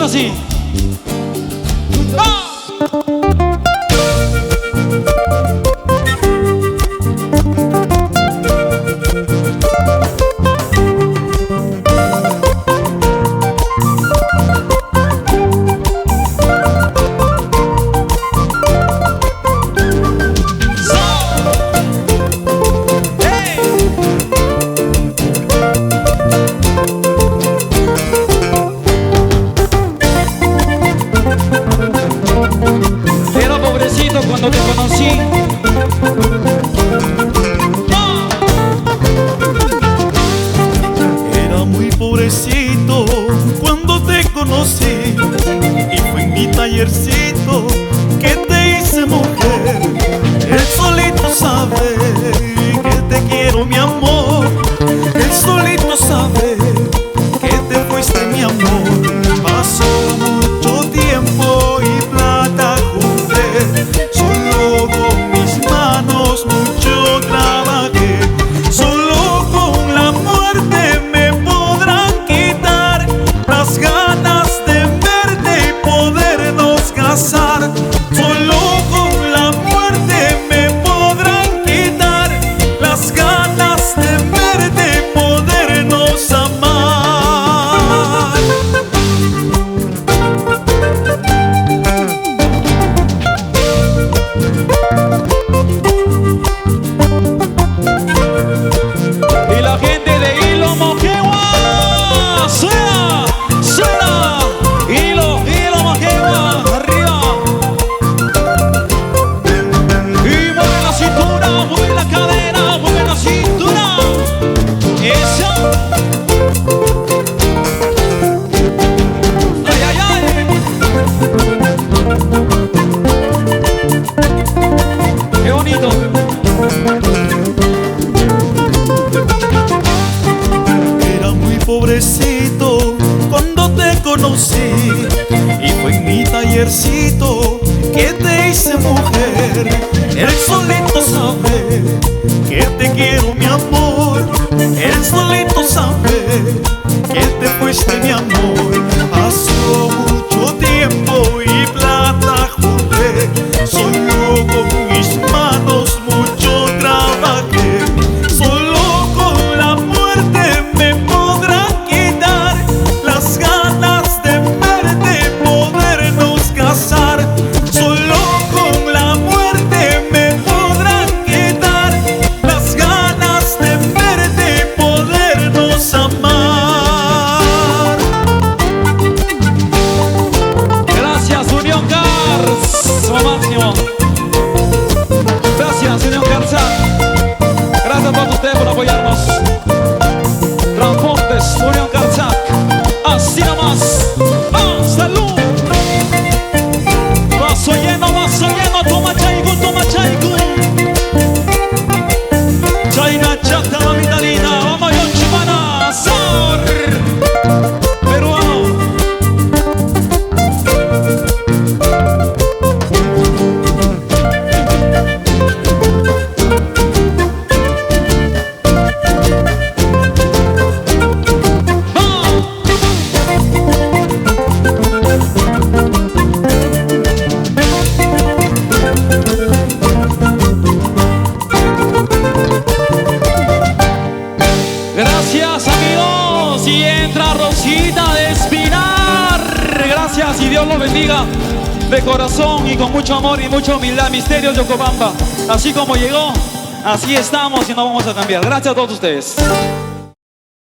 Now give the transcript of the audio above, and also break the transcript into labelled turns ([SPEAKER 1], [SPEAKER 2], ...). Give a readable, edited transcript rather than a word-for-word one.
[SPEAKER 1] así. ¡Ah! Cuando te conocí,
[SPEAKER 2] era muy pobrecito cuando te conocí, y fue en mi tallercito que te hice mujer. Él solito sabe que te quiero, mi amor. Él solito sabe que te fuiste, mi amor. Pasó mucho tiempo y plata junté, solo con mis manos mucho trabajé. Solo con la muerte me podrán quitar las ganas de verte y podernos casar. Solo con la muerte me podrán quitar las ganas de verte y podernos amar.
[SPEAKER 1] y la gente de Hilo Moquegua, suena, suena. Hilo Moquegua, arriba. Y mueve la cintura, mueve la cadera, mueve la cintura. Eso. Ay, ay, ay. Qué bonito.
[SPEAKER 2] Era muy pobrecito cuando te conocí, y fue en mi tallercito que te hice mujer. Él solito sabe que te quiero, mi amor. Él solito sabe que te fuiste, mi amor. Pasó mucho tiempo y plata junté, solo con mis manos mucho trabajé. Solo con la muerte me podrán quitar las ganas de verte y podernos casar. Solo con la muerte me podrán quitar las ganas de verte y podernos amar.
[SPEAKER 1] Gracias, Unión Cars, lo máximo. Gracias, Unión Carza. Gracias a todos ustedes por apoyarnos. Transportes, Unión Carza. Así nomás. ¡Ah, salud! Vaso lleno, toma chaiku. Chaina chata, mamita linda. Vamos, Yon Chimana, Sor. Peruano. Gracias, amigos. Y entra Rosita de Espinar. Gracias y Dios los bendiga de corazón y con mucho amor y mucha humildad. Misterios de Yocobamba. Así como llegó, así estamos y no vamos a cambiar. Gracias a todos ustedes.